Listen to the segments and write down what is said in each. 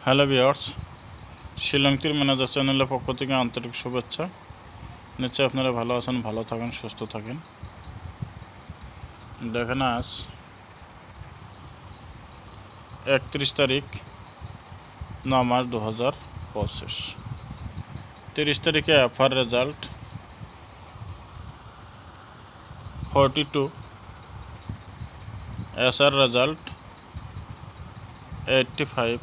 Hello viewers, শিলংতীর manager চ্যানেলের পক্ষ থেকে আন্তরিক শুভেচ্ছা। নিশ্চয়ই আপনারা ভালো আছেন, ভালো থাকেন, সুস্থ থাকেন। দেখেন আজ 31 তারিখ 9 মার্চ 2025। 30 তারিখে এফআর রেজাল্ট 42, এসআর রেজাল্ট 85,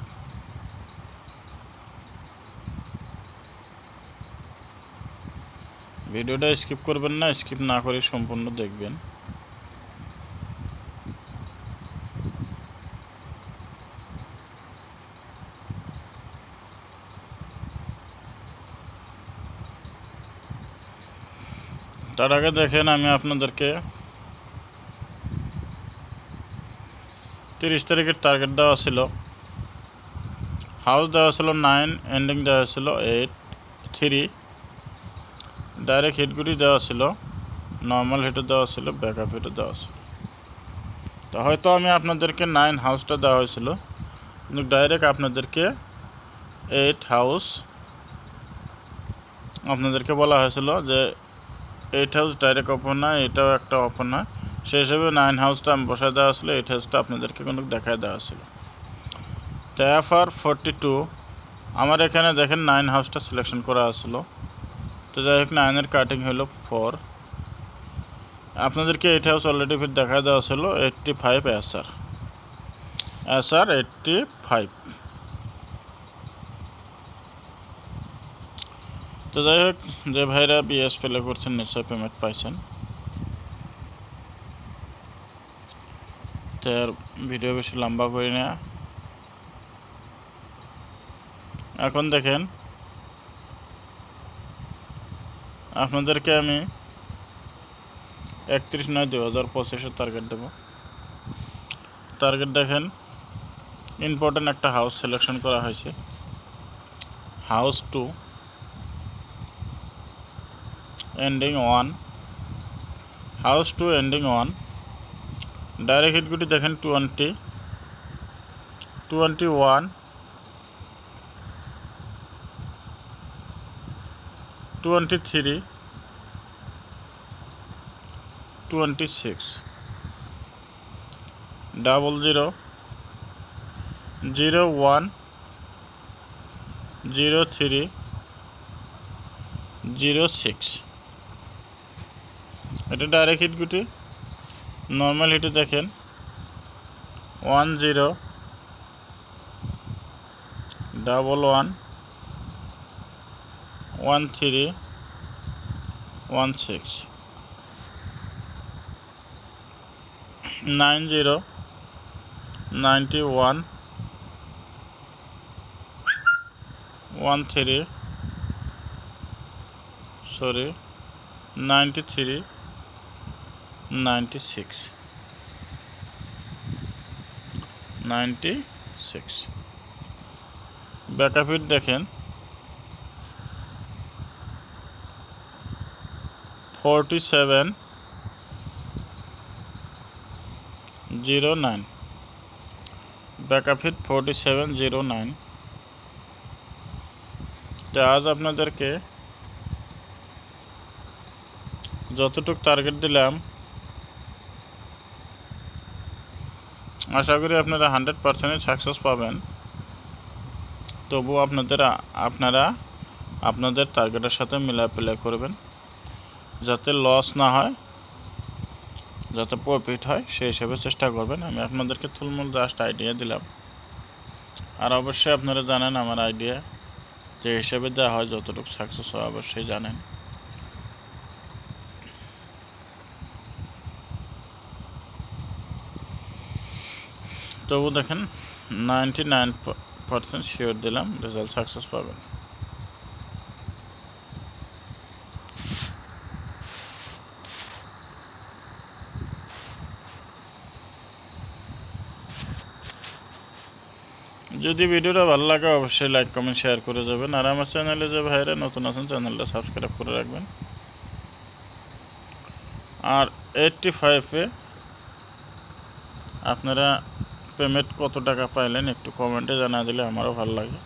ভিডিওটা স্কিপ করবেন না, স্কিপ না করে সম্পূর্ণ দেখবেন। তার আগে দেখেন, আমি আপনাদেরকে 30 তারিখের টার্গেট দেওয়া ছিল। হাউস দেওয়া ছিল 9, এন্ডিং দেওয়া ছিল 8, 3, ডাইরেক্ট হিটগুলি দেওয়া ছিল, নর্মাল হিটও দেওয়া ছিল, ব্যাকআপ হিটও দেওয়া ছিল। তো হয়তো আমি আপনাদেরকে 9 হাউসটা দেওয়া হয়েছিল, কিন্তু ডাইরেক্ট আপনাদেরকে 8 হাউস আপনাদেরকে বলা হয়েছিল যে 8 হাউস ডাইরেক্ট ওপেন না, এটাও একটা ওপেন না। সেই হিসেবে 9 হাউসটা আমি বসায় দেওয়া ছিল, 8 হাউসটা আপনাদেরকে কিন্তু দেখায় দেওয়া ছিল। তো এফআর 42 আমার এখানে দেখেন 9 হাউসটা সিলেকশন করা আসছিল। তো যাই হোক, 9-এর কাটিং হলো 4। আপনাদেরকে 8 হাউস অলরেডি ফির দেখা দেওয়া ছিল 85 এসআর 85। তো যাই হোক, যে ভাইরা বিএস প্লে করছেন নিশ্চয় পেমেন্ট পাইছেন। তো আর ভিডিও বেশি লম্বা করি না। এখন দেখেন, আপনাদেরকে আমি 31/9/2025 টার্গেট দেব। টার্গেট দেখেন, ইম্পর্টেন্ট একটা হাউস সিলেকশন করা হয়েছে, house 2, ending 1, house 2 ending 1। Direct হিটগুলি দেখেন 20, 21, 23, 26, 00, 01, 03, 06। এটা ডাইরেক্ট হিটগুটি। নর্মাল হিটে দেখেন 10, 11, 13, 16, 90, 91, 13, 93, 96, 96। ব্যাকআপ হিট দেখেন 47, 09, ব্যাকআপ হিট 47, 09। তো আজ আপনাদেরকে যতটুকু টার্গেট দিলাম, আশা করি আপনারা 100% সাকসেস পাবেন। তবু আপনারা আপনাদের টার্গেটের সাথে মিলাপ্লে করবেন, যাতে লস না হয়, যাতে প্রফিট হয়, সেই হিসেবে চেষ্টা করবেন। আমি আপনাদেরকে থুলমূল জাস্ট আইডিয়া দিলাম। আর অবশ্যই আপনারা জানেন আমার আইডিয়া যে হিসেবে দেওয়া হয়, যতটুকু সাকসেস হয় অবশ্যই জানেন। তবু দেখেন 99% শিওর দিলাম রেজাল্ট সাকসেস পাবেন। যদি ভিডিওটা ভালো লাগে অবশ্যই লাইক কমেন্ট শেয়ার করে যাবেন। আর আমার চ্যানেলে যে ভাইরা নতুন আছেন চ্যানেলটা সাবস্ক্রাইব করে রাখবেন। আর 85-এ আপনারা পেমেন্ট কত টাকা পাইলেন একটু কমেন্টে জানা দিলে আমারও ভালো লাগে।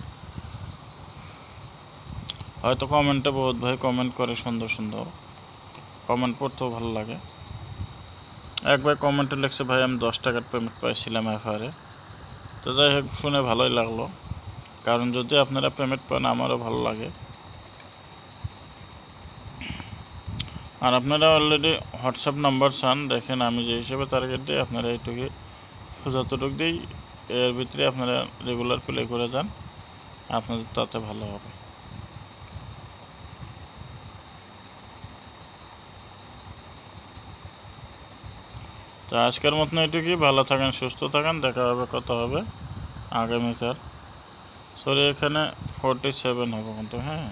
হয়তো কমেন্টে বহুত ভাই কমেন্ট করে সুন্দর সুন্দর, কমেন্ট পড়তেও ভালো লাগে। এক ভাই কমেন্টে লিখছে ভাই আমি 10 টাকার পেমেন্ট পাইছিলাম এফআরে। তো যাই হোক, শুনে ভালোই লাগলো, কারণ যদি আপনারা পেমেন্ট পান আমারও ভালো লাগে। আর আপনারা অলরেডি হোয়াটসঅ্যাপ নাম্বার চান, দেখেন আমি যে হিসেবে টার্গেট দিই আপনারা এইটুকু যতটুকু দিই এর ভিতরে আপনারা রেগুলার প্লে করে যান, আপনাদের তাতে ভালো হবে। তো আজকের মতন এটুকুই, ভালো থাকেন, সুস্থ থাকেন, দেখা হবে, কথা হবে আগামীকাল। সরি, এখানে 47 হবে কিন্তু, হ্যাঁ।